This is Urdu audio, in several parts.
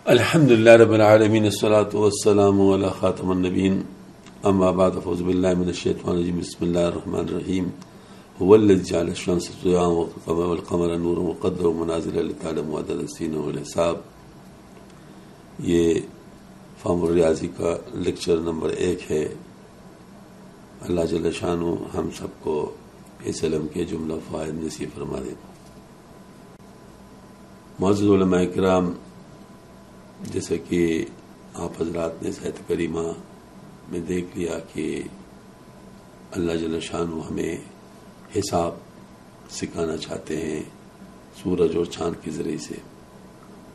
الحمدللہ رب العالمین الصلاۃ والسلام علی خاتم النبیین اما بعد فاعوذ باللہ من الشیطان الرجیم بسم اللہ الرحمن الرحیم هو الذی جعل الشمس ضیاء والقمر نورا وقدره منازل لتعلموا عدد السنین والحساب۔ یہ فہم الریاضی کا لیکچر نمبر 1 ہے۔ اللہ جل شانہ ہم سب کو اس علم کے جملہ فوائد نصیب فرما دے۔ معزز علماء کرام، جیسا کہ آپ حضرات نے آیت کریمہ میں دیکھ لیا کہ اللہ جل شانہ ہمیں حساب سکھانا چاہتے ہیں سورج اور چاند کے ذریعے سے،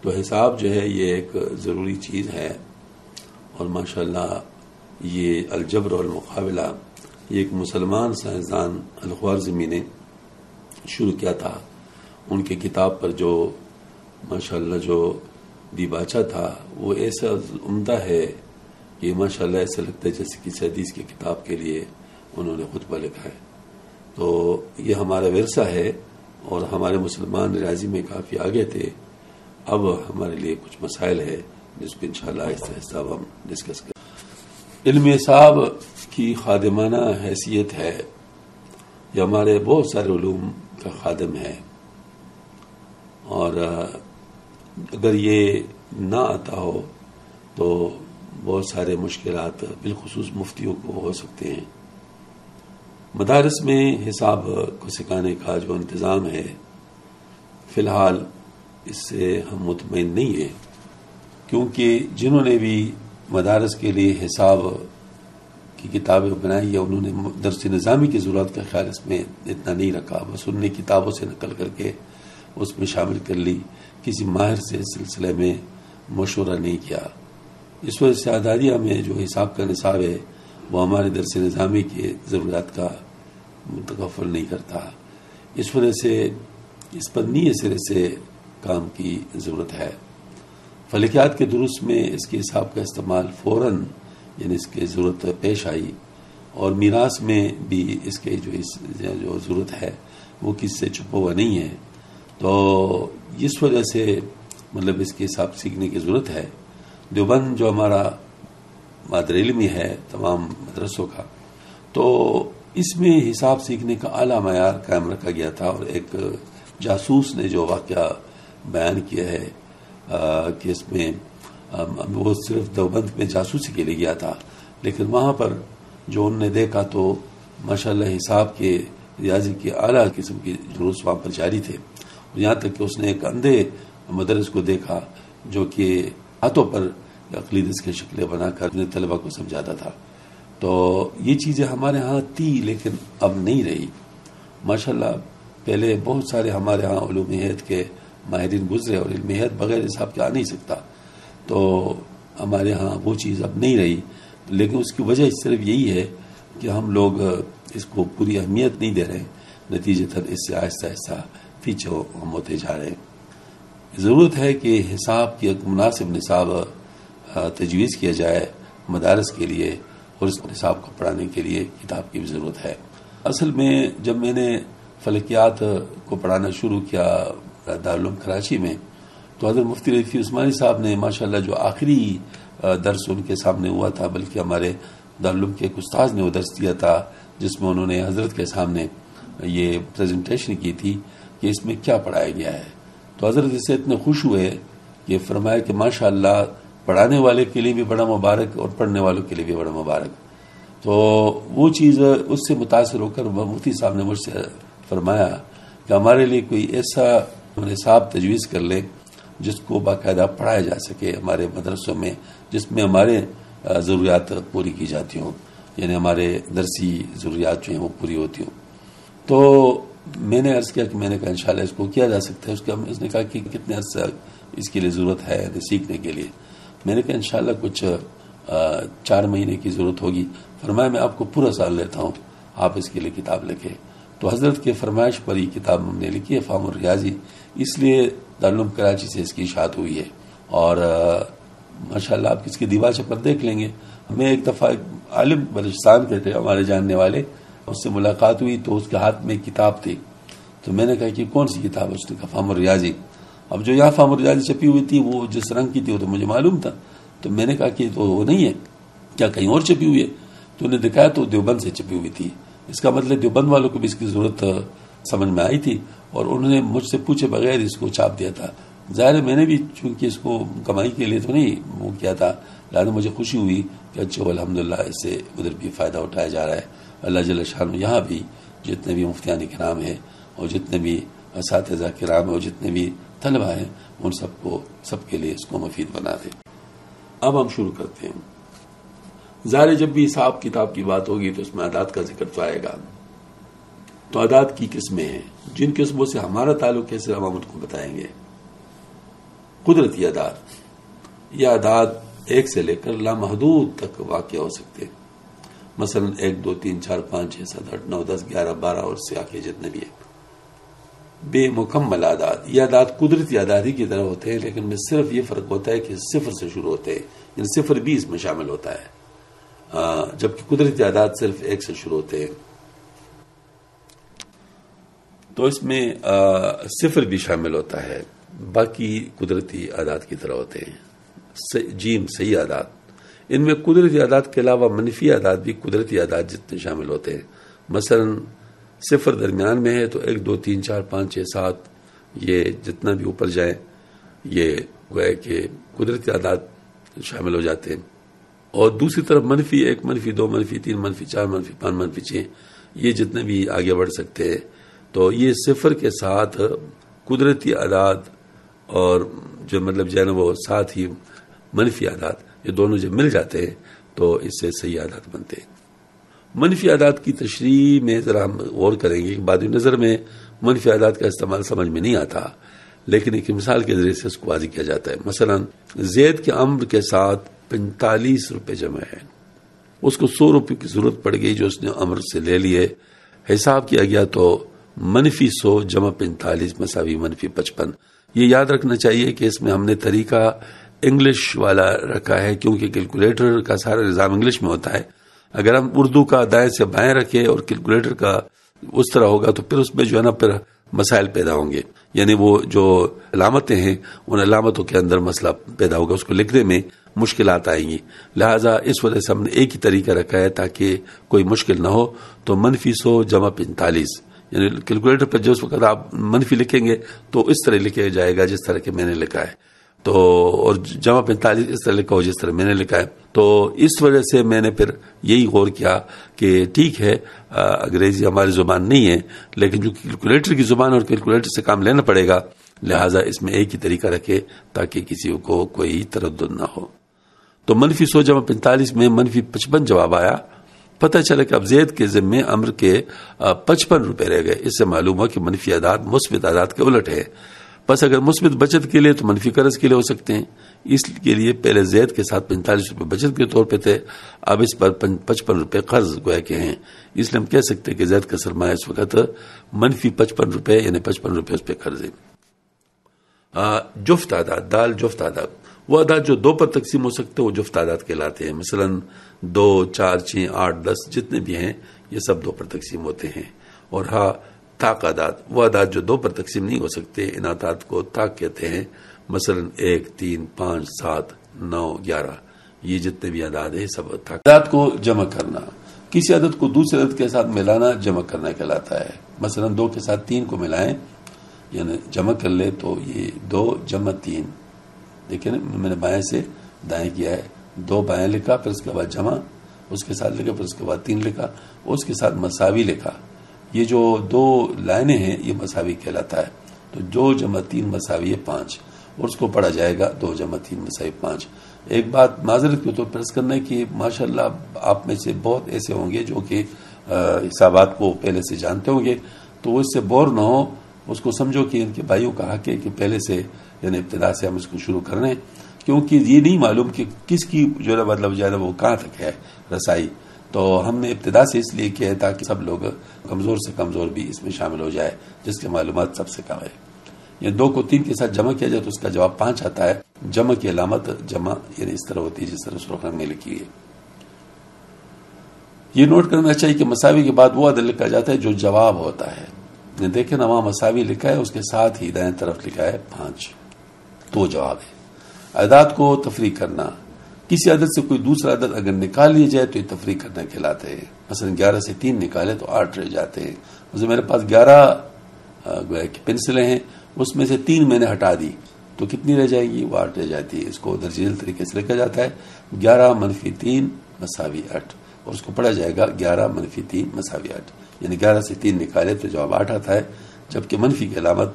تو حساب جو ہے یہ ایک ضروری چیز ہے، اور ماشاءاللہ یہ الجبر والمقابلہ یہ ایک مسلمان سائنسدان الخوارزمی نے شروع کیا تھا۔ ان کی کتاب پر جو ماشاءاللہ جو دیباچہ تھا وہ ایسا عمدہ ہے کہ ماشاءاللہ ایسا لگتا ہے جیسے کسی حدیث کی کتاب کے لیے انہوں نے خطبہ لکھا ہے۔ تو یہ ہمارا ورثہ ہے، اور ہمارے مسلمان ریاضی میں کافی آگے تھے۔ اب ہمارے لیے کچھ مسائل ہے جس کو انشاءاللہ آہستہ آہستہ ہم ڈسکس کریں۔ علم حساب کی خادمانہ حیثیت ہے، یہ ہمارے بہت سارے علوم کا خادم ہے، اور اگر یہ نہ آتا ہو تو بہت سارے مشکلات بالخصوص مفتیوں کو ہو سکتے ہیں۔ مدارس میں حساب کو سکھانے کا جو انتظام ہے، فی الحال اس سے ہم مطمئن نہیں ہیں، کیونکہ جنہوں نے بھی مدارس کے لیے حساب کی کتابیں بنائی یا انہوں نے درس نظامی کی ضرورت کا خیال اس میں اتنا نہیں رکھا، بس انہوں نے کتابوں سے نقل کر کے اس میں شامل کر لی، کسی ماہر سے اس سلسلے میں مشورہ نہیں کیا۔ اس وجہ سے اعدادیہ میں جو حساب کا نصاب ہے وہ ہمارے درس نظامی کے ضروریات کا متکفل نہیں کرتا۔ اس وجہ سے اس پر نئی سرے سے کام کی ضرورت ہے۔ فلکیات کے دروس میں اس کے حساب کا استعمال فوراً یعنی اس کی ضرورت پیش آئی، اور میراث میں بھی اس کے جو ضرورت ہے وہ کس سے چھپا ہوا نہیں ہے، تو اس وجہ سے مطلب اس کے حساب سیکھنے کی ضرورت ہے۔ دیوبند جو ہمارا مادر علمی ہے تمام مدرسوں کا، تو اس میں حساب سیکھنے کا اعلیٰ معیار قائم رکھا گیا تھا، اور ایک جاسوس نے جو واقعہ بیان کیا ہے کہ اس میں وہ صرف دیوبند میں جاسوسی کے لیے گیا تھا، لیکن وہاں پر جو انہوں نے دیکھا تو ماشاءاللہ حساب کے ریاضی کے اعلیٰ قسم کے دروس وہاں پر جاری تھے، یہاں تک کہ اس نے ایک اندھے مدرس کو دیکھا جو کہ ہاتھوں پر اقلیدس کی شکلیں بنا کر اپنے طلبہ کو سمجھاتا تھا۔ تو یہ چیزیں ہمارے ہاں تھی لیکن اب نہیں رہی۔ ماشاءاللہ پہلے بہت سارے ہمارے ہاں علوم ہیئت کے ماہرین گزرے، اور علم ہیئت بغیر حساب کے آ نہیں سکتا، تو ہمارے ہاں وہ چیز اب نہیں رہی، لیکن اس کی وجہ صرف یہی ہے کہ ہم لوگ اس کو پوری اہمیت نہیں دے رہے، نتیجتاً اس سے آہستہ آہستہ پیچھے ہم ہوتے جا رہے ہیں۔ ضرورت ہے کہ حساب کی ایک مناسب نصاب تجویز کیا جائے مدارس کے لیے، اور اس نصاب کو پڑھانے کے لیے کتاب کی بھی ضرورت ہے۔ اصل میں جب میں نے فلکیات کو پڑھانا شروع کیا دارالعلوم کراچی میں، تو حضرت مفتی رفیع عثمانی صاحب نے ماشاءاللہ جو آخری درس ان کے سامنے ہوا تھا، بلکہ ہمارے دارالعلوم کے ایک استاذ نے وہ درس دیا تھا جس میں انہوں نے حضرت کے سامنے یہ پریزنٹیشن کی تھی کہ اس میں کیا پڑھایا گیا ہے، تو حضرت اس سے اتنے خوش ہوئے کہ فرمایا کہ ماشاءاللہ پڑھانے والے کے لیے بھی بڑا مبارک اور پڑھنے والوں کے لیے بھی بڑا مبارک۔ تو وہ چیز اس سے متاثر ہو کر مفتی صاحب نے مجھ سے فرمایا کہ ہمارے لیے کوئی ایسا نصاب تجویز کر لے جس کو باقاعدہ پڑھایا جا سکے ہمارے مدرسوں میں، جس میں ہمارے ضروریات پوری کی جاتی ہوں، یعنی ہمارے درسی ضروریات جو ہیں وہ پوری ہوتی ہوں۔ تو میں نے عرض کیا کہ میں نے کہا انشاءاللہ اس کو کیا جا سکتا ہے۔ اس نے کہا کہ کتنے عرصہ اس کے لیے ضرورت ہے سیکھنے کے لیے؟ میں نے کہا انشاءاللہ کچھ 4 مہینے کی ضرورت ہوگی۔ فرمایا میں آپ کو پورا سال لیتا ہوں، آپ اس کے لیے کتاب لکھیں۔ تو حضرت کے فرمائش پر یہ کتاب ہم نے لکھی ہے فہم الریاضی، اس لیے دارالعلوم کراچی سے اس کی اشاعت ہوئی ہے، اور ماشاءاللہ آپ اس کی دیباچہ پر دیکھ لیں گے۔ میں ایک دفعہ عالم بلوچستان کے تھے ہمارے جاننے والے، اس سے ملاقات ہوئی تو اس کے ہاتھ میں کتاب تھی، تو میں نے کہا کہ کون سی کتاب ہے؟ اس نے کہا فہم الریاضی۔ اب جو یہاں فام الرجال چھپی ہوئی تھی وہ جس رنگ کی تھی وہ تو مجھے معلوم تھا، تو میں نے کہا کہ تو وہ نہیں ہے، کیا کہیں اور چھپی ہوئی ہے؟ تو انہیں دکھایا تو دیوبند سے چھپی ہوئی تھی. اس کا مطلب دیوبند والوں کو بھی اس کی ضرورت سمجھ میں آئی تھی اور انہوں نے مجھ سے پوچھے بغیر اس کو چھاپ دیا تھا. ظاہر ہے میں نے بھی چونکہ اس کو کمائی کے لیے تو نہیں وہ کیا تھا، لہٰذا مجھے خوشی ہوئی کہ اچھا الحمدللہ اس سے ادھر بھی فائدہ اٹھایا جا رہا ہے. اللہ جل شان یہاں بھی جتنے بھی مفتیان کرام ہیں اور جتنے بھی اساتذہ کرام ہیں اور جتنے بھی طلبہ ہیں ان سب کے لیے اس کو مفید بنا دے. اب ہم شروع کرتے ہیں. ظاہر جب بھی حساب کتاب کی بات ہوگی تو اس میں اعداد کا ذکر تو آئے گا. تو اعداد کی قسمیں ہیں، جن قسموں سے ہمارا تعلق ہے صرف ہم ان کو بتائیں گے. قدرتی اعداد، یہ اعداد 1 سے لے کر لامحدود تک واقع ہو سکتے ہیں. مثلا 1 2 3 4 5 6 7 8 9 10 11 12 اور اس سے آگے جتنے بھی ہیں. بے مکمل اعداد، یہ اعداد قدرتی اعداد ہی کی طرح ہوتے ہیں، لیکن میں صرف یہ فرق ہوتا ہے کہ 0 سے شروع ہوتے ہیں، یعنی 0 بھی اس میں شامل ہوتا ہے، جبکہ قدرتی اعداد صرف 1 سے شروع ہوتے ہیں. تو اس میں 0 بھی شامل ہوتا ہے، باقی قدرتی اعداد کی طرح ہوتے ہیں. جیم صحیح اعداد، ان میں قدرتی اعداد کے علاوہ منفی اعداد بھی قدرتی اعداد جتنے شامل ہوتے ہیں. مثلا 0 درمیان میں ہے تو 1 2 3 4 5 6 7 یہ جتنا بھی اوپر جائیں یہ گویا کہ قدرتی اعداد شامل ہو جاتے ہیں. اور دوسری طرف منفی 1 منفی 2 منفی 3 منفی 4 منفی 5 منفی 6 یہ جتنے بھی آگے بڑھ سکتے ہیں. تو یہ 0 کے ساتھ قدرتی اعداد اور جو مطلب جو ہے نا وہ ساتھ ہی منفی اعداد، یہ دونوں جب مل جاتے ہیں تو اس سے صحیح اعداد بنتے ہیں. منفی اعداد کی تشریح میں ذرا ہم غور کریں گے. بعد نظر میں منفی اعداد کا استعمال سمجھ میں نہیں آتا، لیکن ایک مثال کے ذریعے سے اس کو واضح کیا جاتا ہے. مثلا زید کے عمر کے ساتھ 45 روپے جمع ہے، اس کو 100 روپے کی ضرورت پڑ گئی جو اس نے عمر سے لے لیے. حساب کیا گیا تو منفی 100 جمع 45 مساوی منفی 55. یہ یاد رکھنا چاہیے کہ اس میں ہم نے طریقہ انگلش والا رکھا ہے، کیونکہ کیلکولیٹر کا سارا نظام انگلش میں ہوتا ہے. اگر ہم اردو کا دائیں سے بائیں رکھیں اور کیلکولیٹر کا اس طرح ہوگا تو پھر اس میں جو ہے نا پھر مسائل پیدا ہوں گے، یعنی وہ جو علامتیں ہیں ان علامتوں کے اندر مسئلہ پیدا ہوگا، اس کو لکھنے میں مشکلات آئیں گی. لہٰذا اس وجہ سے ہم نے ایک ہی طریقہ رکھا ہے تاکہ کوئی مشکل نہ ہو. تو منفی 100 جمع 45، یعنی کیلکولیٹر پر جو اس وقت آپ منفی لکھیں گے تو اس طرح لکھا جائے گا جس طرح کہ میں نے لکھا ہے، تو اور جمع 45 اس طرح لکھا ہو جس طرح میں نے لکھا ہے. تو اس وجہ سے میں نے پھر یہی غور کیا کہ ٹھیک ہے انگریزی ہماری زبان نہیں ہے، لیکن جو کیلکولیٹر کی زبان اور کیلکولیٹر سے کام لینا پڑے گا، لہٰذا اس میں ایک ہی طریقہ رکھے تاکہ کسی کو کوئی تردد نہ ہو. تو منفی 100 جمع 45 میں منفی 55 جواب آیا. پتہ چلا کہ اب زید کے ذمے عمر کے 55 روپے رہ گئے. اس سے معلوم ہوا کہ منفی اعداد مثبت اعداد کے الٹ ہے. بس اگر مثبت بچت کے لیے تو منفی قرض کے لیے ہو سکتے ہیں. اس کے لیے پہلے زید کے ساتھ 45 روپے بچت کے طور پہ تھے، اب اس پر 55 روپے قرض گویا کے ہیں. اس لیے ہم کہہ سکتے ہیں کہ زید کا سرمایہ اس وقت منفی 55 روپے یعنی 55 روپے اس پہ قرض ہے. جفت اعداد، دال جفت اعداد، وہ اعداد جو 2 پر تقسیم ہو سکتے وہ جفت اعداد کہلاتے ہیں. مثلا 2 4 6 8 10 جتنے بھی ہیں یہ سب 2 پر تقسیم ہوتے ہیں. اور طاق اعداد، وہ اعداد جو 2 پر تقسیم نہیں ہو سکتے، ان اعداد کو طاق کہتے ہیں. مثلا 1 3 5 7 9 11 یہ جتنے بھی اعداد ہیں سب طاق. اعداد کو جمع کرنا، کسی عدد کو دوسرے عدد کے ساتھ ملانا جمع کرنا کہلاتا ہے. مثلا 2 کے ساتھ 3 کو ملائیں یعنی جمع کر لے تو یہ 2 جمع 3. دیکھیں نا میں نے بائیں سے دائیں کیا ہے، 2 بائیں لکھا پھر اس کے بعد جمع اس کے ساتھ لکھا پھر اس کے بعد 3 لکھا اس کے ساتھ مساوی لکھا. یہ جو 2 لائنیں ہیں یہ مساوی کہلاتا ہے. تو 2 جمع 3 مساوی 5 اور اس کو پڑھا جائے گا 2 جمع 3 مساوی 5. ایک بات معذرت کے طور پر عرض کرنا ہے کہ ماشاءاللہ آپ میں سے بہت ایسے ہوں گے جو کہ حسابات کو پہلے سے جانتے ہوں گے، تو وہ اس سے بور نہ ہو، اس کو سمجھو کہ ان کے بھائیوں کا حق ہے کہ پہلے سے یعنی ابتدا سے ہم اس کو شروع کر رہے ہیں، کیونکہ یہ نہیں معلوم کہ کس کی جو ہے مطلب جو ہے وہ کہاں تک ہے رسائی. تو ہم نے ابتدا سے اس لیے کیا ہے تاکہ سب لوگ کمزور سے کمزور بھی اس میں شامل ہو جائے جس کی معلومات سب سے کم ہے. یہ 2 کو 3 کے ساتھ جمع کیا جائے تو اس کا جواب 5 آتا ہے. جمع کی علامت جمع یعنی اس طرح ہوتی ہے جس طرح سرخ رنگ میں لکھی ہے. یہ نوٹ کرنا چاہیے کہ مساوی کے بعد وہ عدد لکھا جاتا ہے جو جواب ہوتا ہے. دیکھیں نا وہاں مساوی لکھا ہے اس کے ساتھ ہی دائیں طرف لکھا ہے 5. تو جواب ہے۔ اعداد کو تفریق کرنا، کسی عدد سے کوئی دوسرا عدد اگر نکال لیا جائے تو یہ تفریق کرنا کہلاتے ہیں۔ مثلا 11 سے 3 نکالے تو 8 رہ جاتے ہیں۔ مثلا میرے پاس 11 پنسلیں ہیں، اس میں سے 3 میں نے ہٹا دی تو کتنی رہ جائے گی؟ وہ 8 رہ جاتی ہے۔ اس کو درج ذیل طریقے سے لکھا جاتا ہے 11 - 3 = 8، اور اس کو پڑھا جائے گا 11 - 3 = 8، یعنی 11 سے 3 نکالے تو جواب 8 آتا ہے، جبکہ منفی کی علامت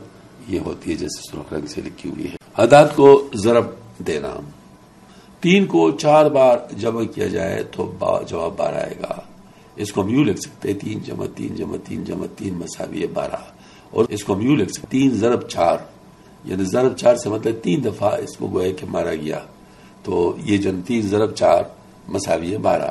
یہ ہوتی ہے جیسے سرخ رنگ سے لکھی ہوئی ہے۔ اعداد کو ضرب دینا، 3 کو 4 بار جمع کیا جائے تو جواب 12 آئے گا۔ اس کو ہم یوں لکھ سکتے ہیں 3 + 3 + 3 + 3 = 12، اور اس کو ہم یوں لکھ سکتے 3 ضرب 4، یعنی ضرب 4 سے مطلب 3 دفعہ اس کو گویا کہ مارا گیا، تو یہ جو 3 ضرب 4 = 12،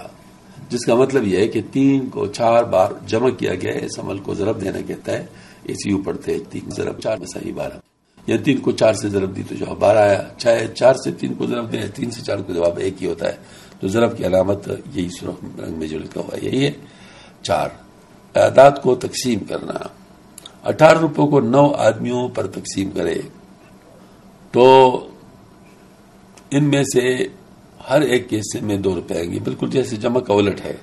جس کا مطلب یہ ہے کہ 3 کو 4 بار جمع کیا گیا ہے، اس عمل کو ضرب دینا کہتا ہے۔ اس یوں پڑھتے ہیں 3 ضرب 4 = 12، یعنی 3 کو 4 سے ضرب دی تو جواب 12 آیا۔ چاہے 4 سے 3 کو ضرب دیں، 3 سے 4 کو جواب ایک ہی ہوتا ہے، تو ضرب کی علامت یہی سرخ رنگ میں جو لکھا ہوا ہے یہی ہے۔ 4، اعداد کو تقسیم کرنا، 18 روپے کو 9 آدمیوں پر تقسیم کرے تو ان میں سے ہر ایک کے حصے میں 2 روپے آئیں گے، بالکل جیسے جمع کا الٹ ہے،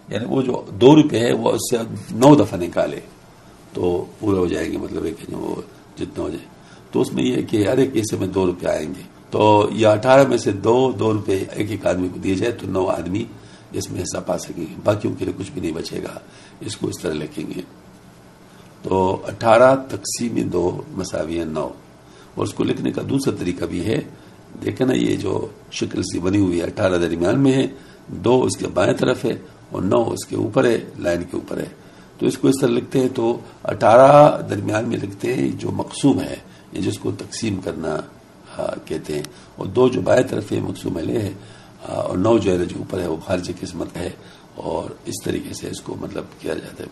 یعنی وہ جو 2 روپے ہے وہ اس سے 9 دفعہ نکالے تو پورا ہو جائے گی، مطلب ہے کہ وہ جتنا ہو جائے، تو اس میں یہ ہے کہ ہر ایک حصے میں 2 روپے آئیں گے، تو یہ 18 میں سے 2 روپے ایک آدمی کو دیے جائے تو 9 آدمی اس میں حصہ پا سکیں گے، باقیوں کے لیے کچھ بھی نہیں بچے گا۔ اس کو اس طرح لکھیں گے، تو 18 تقسیم 2 = 9، اور اس کو لکھنے کا دوسرا طریقہ بھی ہے، دیکھیں نا یہ جو شکل سی بنی ہوئی ہے، 18 درمیان میں ہے، 2 اس کے بائیں طرف ہے اور 9 اس کے اوپر ہے، لائن کے اوپر ہے، تو اس کو اس طرح لکھتے ہیں، تو 18 درمیان میں لکھتے ہیں جو مقسوم ہے، جس کو تقسیم کرنا کہتے ہیں، اور 2 جو بائیں طرف ہے مقسوم علیہ ہے، اور 9 جو ہے جو اوپر ہے وہ خارج قسمت ہے، اور اس طریقے سے اس کو مطلب کیا جاتا ہے۔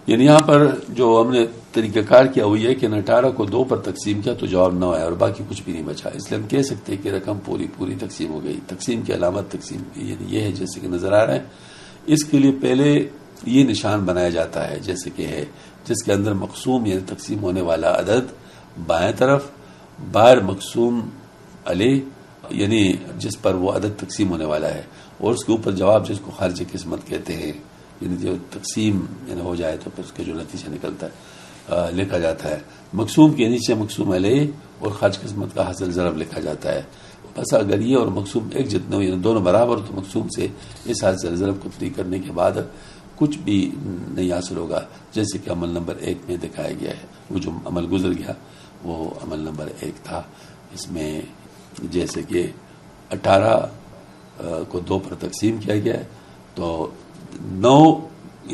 یعنی یہاں پر جو ہم نے طریقہ کار کیا وہ یہ ہے کہ 18 کو 2 پر تقسیم کیا تو جواب 9 آیا اور باقی کچھ بھی نہیں بچا، اس لیے ہم کہہ سکتے ہیں کہ رقم پوری تقسیم ہو گئی۔ تقسیم کی علامت تقسیم یعنی یہ ہے جیسے کہ نظر آ رہا ہے، اس کے لیے پہلے یہ نشان بنایا جاتا ہے جیسے کہ ہے، جس کے اندر مقسوم یعنی تقسیم ہونے والا عدد بائیں طرف، باہر مقسوم علیہ یعنی جس پر وہ عدد تقسیم ہونے والا ہے، اور اس کے اوپر جواب جس کو خارج قسمت کہتے ہیں، یعنی جو تقسیم یعنی ہو جائے تو پھر اس کے جو نتیجہ نکلتا ہے لکھا جاتا ہے۔ مقسوم کے نیچے مقسوم علیہ اور خارج قسمت کا حاصل ضرب لکھا جاتا ہے۔ بس اگر یہ اور مقسوم ایک جتنے ہو یعنی دونوں برابر تو مقسوم سے اس حاصل ضرب کو فری کرنے کے بعد کچھ بھی نہیں حاصل ہوگا، جیسے کہ عمل نمبر 1 میں دکھایا گیا ہے۔ وہ جو عمل گزر گیا وہ عمل نمبر 1 تھا، اس میں جیسے کہ 18 کو 2 پر تقسیم کیا گیا ہے تو 9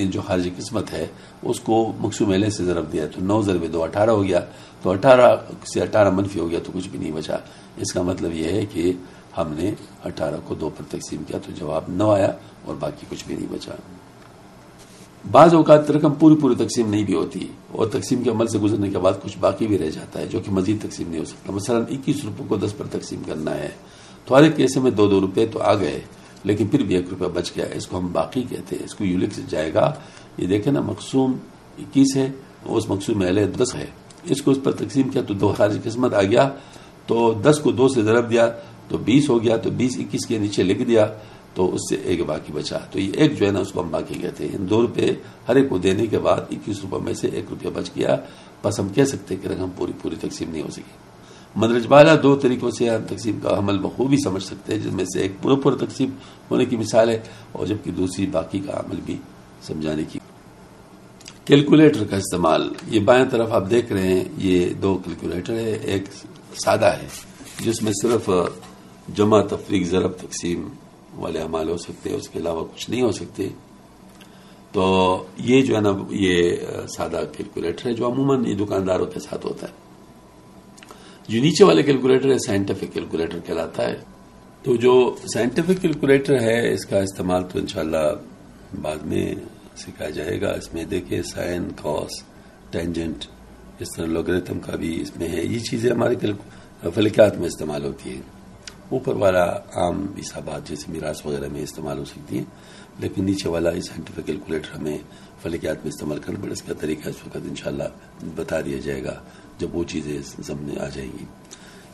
جو خارج قسمت ہے اس کو مقسوم علیہ سے ضرب دیا تو 9 ضرب 2 18 ہو گیا، تو 18 سے 18 منفی ہو گیا تو کچھ بھی نہیں بچا۔ اس کا مطلب یہ ہے کہ ہم نے 18 کو 2 پر تقسیم کیا تو جواب 9 آیا اور باقی کچھ بھی نہیں بچا۔ بعض اوقات رقم پوری تقسیم نہیں بھی ہوتی اور تقسیم کے عمل سے گزرنے کے بعد کچھ باقی بھی رہ جاتا ہے جو کہ مزید تقسیم نہیں ہو سکتا۔ مثلا 21 روپے کو 10 پر تقسیم کرنا ہے تو ہر ایک کیسے میں 2 روپے تو آ گئے لیکن پھر بھی 1 روپیہ بچ گیا، اس کو ہم باقی کہتے ہیں۔ اس کو یوں لکھ جائے گا، یہ دیکھیں نا مقسوم 21 ہے، اس مقسوم علیہ 10 ہے، اس کو اس پر تقسیم کیا تو 2 خارج قسمت آ گیا، تو 10 کو 2 سے ضرب دیا تو 20 ہو گیا، تو 20 21 کے نیچے لکھ دیا تو اس سے 1 باقی بچا، تو یہ 1 جو ہے نا اس کو ہم باقی کہتے ہیں۔ 2 روپے ہر ایک کو دینے کے بعد 21 روپے میں سے 1 روپیہ بچ گیا، بس ہم کہہ سکتے ہیں کہ رقم پوری تقسیم نہیں ہو سکی۔ مدرج بالا 2 طریقوں سے ہم تقسیم کا عمل بخوبی سمجھ سکتے ہیں، جن میں سے ایک پورا تقسیم ہونے کی مثال ہے اور جبکہ دوسری باقی کا عمل بھی سمجھانے کی۔ کیلکولیٹر کا استعمال، یہ بائیں طرف آپ دیکھ رہے ہیں یہ 2 کیلکولیٹر ہے، ایک سادہ ہے جس میں صرف جمع تفریق ضرب تقسیم والے اعمال ہو سکتے ہیں، اس کے علاوہ کچھ نہیں ہو سکتے، تو یہ جو ہے نا یہ سادہ کیلکولیٹر ہے جو عموماً یہ دکانداروں کے ساتھ ہوتا ہے۔ جو نیچے والے کیلکولیٹر ہے سائنٹیفک کیلکولیٹر کہلاتا ہے، تو جو سائنٹیفک کیلکولیٹر ہے اس کا استعمال تو انشاءاللہ بعد میں سکھایا جائے گا۔ اس میں دیکھیں سائن، کاس، ٹینجنٹ، اس طرح لوگریتم کا بھی اس میں ہے، یہ چیزیں ہمارے فلکیات میں استعمال ہوتی ہیں۔ اوپر والا عام حسابات جیسے میراث وغیرہ میں استعمال ہو سکتی ہیں، لیکن نیچے والا یہ سائنٹیفک کیلکولیٹر ہمیں فلکیات میں استعمال کرنا پڑے، اس کا طریقہ اس وقت انشاءاللہ بتا دیا جائے گا جب وہ چیزیں سامنے آ جائیں گی۔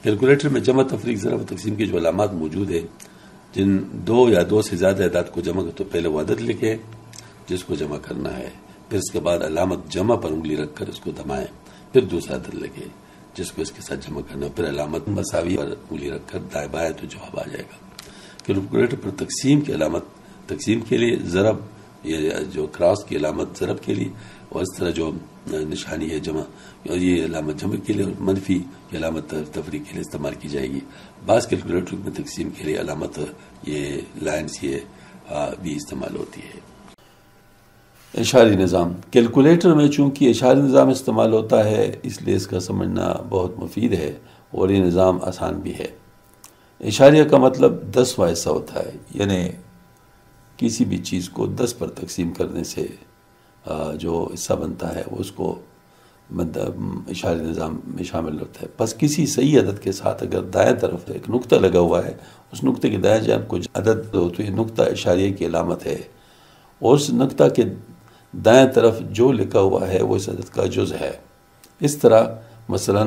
کیلکولیٹر میں جمع تفریق ضرب و تقسیم کی جو علامات موجود ہیں، جن دو یا دو سے زیادہ اعداد کو جمع کر تو پہلے وہ عدد لکھیں جس کو جمع کرنا ہے، پھر اس کے بعد علامت جمع پر انگلی رکھ کر اس کو دبائیں، پھر دوسرا عدد لکھیں جس کو اس کے ساتھ جمع کرنا ہے، پھر علامت مساوی پر انگلی رکھ کر دائیں بائیں تو جواب آ جائے گا۔ کیلکولیٹر پر تقسیم کی علامت تقسیم کے لیے، ضرب یہ جو کراس کی علامت ضرب کے لیے، اور اس طرح جو نشانی ہے جمع، یہ علامت جمع کے لیے، اور منفی کی علامت تفریق کے لیے استعمال کی جائے گی۔ بعض کیلکولیٹر میں تقسیم کے لیے علامت یہ لائنز یہ بھی استعمال ہوتی ہے۔ اشاری نظام، کیلکولیٹر میں چونکہ اشاری نظام استعمال ہوتا ہے اس لیے اس کا سمجھنا بہت مفید ہے اور یہ نظام آسان بھی ہے۔ اشاریہ کا مطلب 10واں حصہ ہوتا ہے، یعنی کسی بھی چیز کو 10 پر تقسیم کرنے سے جو حصہ بنتا ہے وہ اس کو اشاری نظام میں شامل ہوتا ہے۔ بس کسی صحیح عدد کے ساتھ اگر دائیں طرف ایک نقطہ لگا ہوا ہے، اس نقطے کے دائیں جانب کچھ عدد ہو تو یہ نقطہ اشاریہ کی علامت ہے، اور اس نقطہ کے دائیں طرف جو لکھا ہوا ہے وہ اس عدد کا جز ہے۔ اس طرح مثلا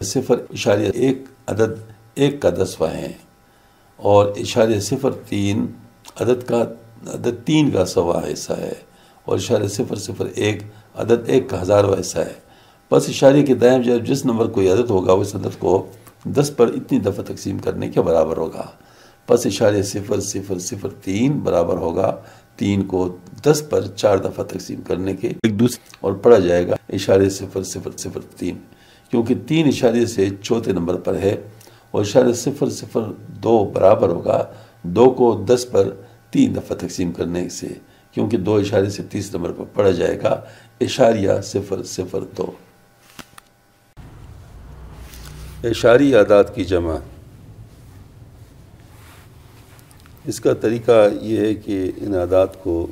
0.1 عدد 1 کا 10واں ہے، اور 0.03 عدد 3 کا 100واں حصہ ہے، اور 0.001 عدد 1 کا 1000واں حصہ ہے۔ بس اشاریہ کے دائیں جانب جس نمبر کوئی عدد ہوگا اس عدد کو 10 پر اتنی دفعہ تقسیم کرنے کے برابر ہوگا۔ بس 0.003 برابر ہوگا 3 کو 10 پر 4 دفعہ تقسیم کرنے کے ایک دوسرے، اور پڑھا جائے گا 0.003، کیونکہ 3 اشاریہ سے چوتھے نمبر پر ہے، اور 0.002 برابر ہوگا 2 کو 10 پر 3 دفعہ تقسیم کرنے سے، کیونکہ 2 اشاریہ سے 30 نمبر پر پڑھا جائے گا 0.002۔ اشاری اعداد کی جمع، اس کا طریقہ یہ ہے کہ ان اعداد کو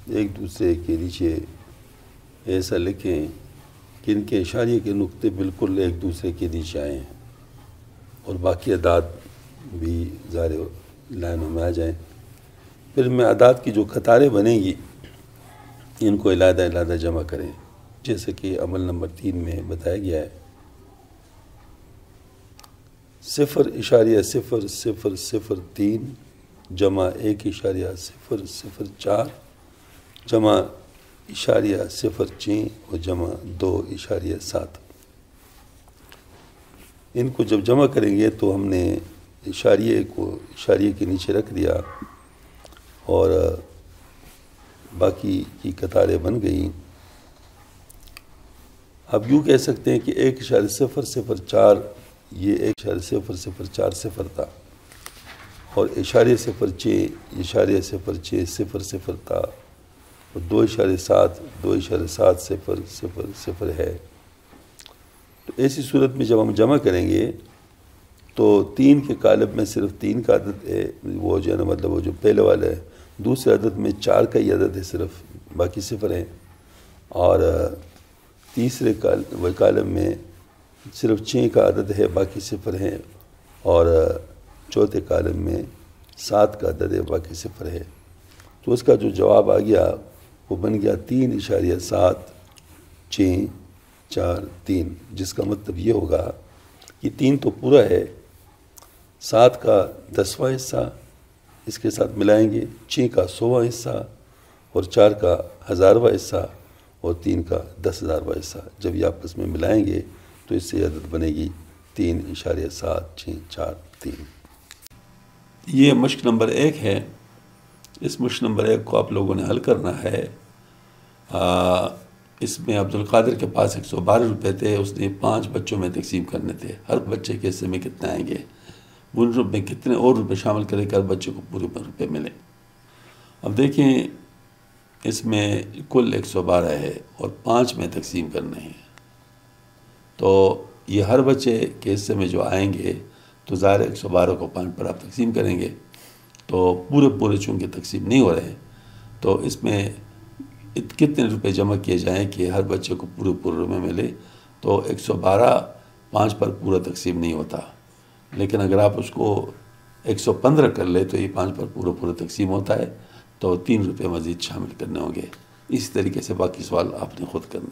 ایک دوسرے کے نیچے ایسا لکھیں کہ ان کے اشاریے کے نقطے بالکل ایک دوسرے کے نیچے آئیں اور باقی اعداد بھی ظاہر لائنوں میں آ جائیں۔ پھر میں اعداد کی جو قطاریں بنیں گی ان کو علیحدہ علیحدہ جمع کریں، جیسے کہ عمل نمبر 3 میں بتایا گیا ہے۔ 0.003 جمع 1.004 جمع 0.06 اور جمع 2.7۔ ان کو جب جمع کریں گے تو ہم نے اشاریے کو اشاریے کے نیچے رکھ دیا اور باقی کی قطاریں بن گئیں۔ اب یوں کہہ سکتے ہیں کہ 1.004 یہ 1.004 تھا، اور 0.06 تھا، اور 2.7 ہے۔ تو ایسی صورت میں جب ہم جمع کریں گے تو 3 کے قالب میں صرف 3 کا عدد ہے، وہ جو ہے نا مطلب وہ جو پہلے والا ہے، دوسرے عدد میں 4 کا ہی عدد ہے صرف، باقی 0 ہیں، اور تیسرے کالم میں صرف 6 کا عدد ہے، باقی 0 ہیں، اور چوتھے کالم میں 7 کا عدد ہے، باقی 0 ہے۔ تو اس کا جو جواب آ گیا وہ بن گیا 3.764 جس کا مطلب یہ ہوگا کہ 3 تو پورا ہے، 7 کا 10واں حصہ اس کے ساتھ ملائیں گے، 6 کا 100واں حصہ، اور 4 کا 1000واں حصہ، اور 3 کا 10,000واں حصہ۔ جب یہ آپس میں ملائیں گے تو اس سے عدد بنے گی 3.764۔ یہ مشق نمبر 1 ہے۔ اس مشق نمبر 1 کو آپ لوگوں نے حل کرنا ہے۔ اس میں عبدالقادر کے پاس 112 روپے تھے، اس نے 5 بچوں میں تقسیم کرنے تھے، ہر بچے کے حصے میں کتنے آئیں گے، ان میں کتنے اور روپے شامل کرے کہ ہر بچے کو پورے روپے ملیں۔ اب دیکھیں اس میں کل 112 ہے اور 5 میں تقسیم کرنے ہیں، تو یہ ہر بچے کے حصے میں جو آئیں گے تو ظاہر 112 کو 5 پر آپ تقسیم کریں گے، تو پورے چونکہ تقسیم نہیں ہو رہے، تو اس میں کتنے روپے جمع کیے جائیں کہ ہر بچے کو پورے روپے ملے، تو 112 5 پر پورا تقسیم نہیں ہوتا، لیکن اگر آپ اس کو 115 کر لے تو یہ 5 پر پورا تقسیم ہوتا ہے، تو 3 روپے مزید شامل کرنے ہوں گے۔ اسی طریقے سے باقی سوال آپ نے خود کرنے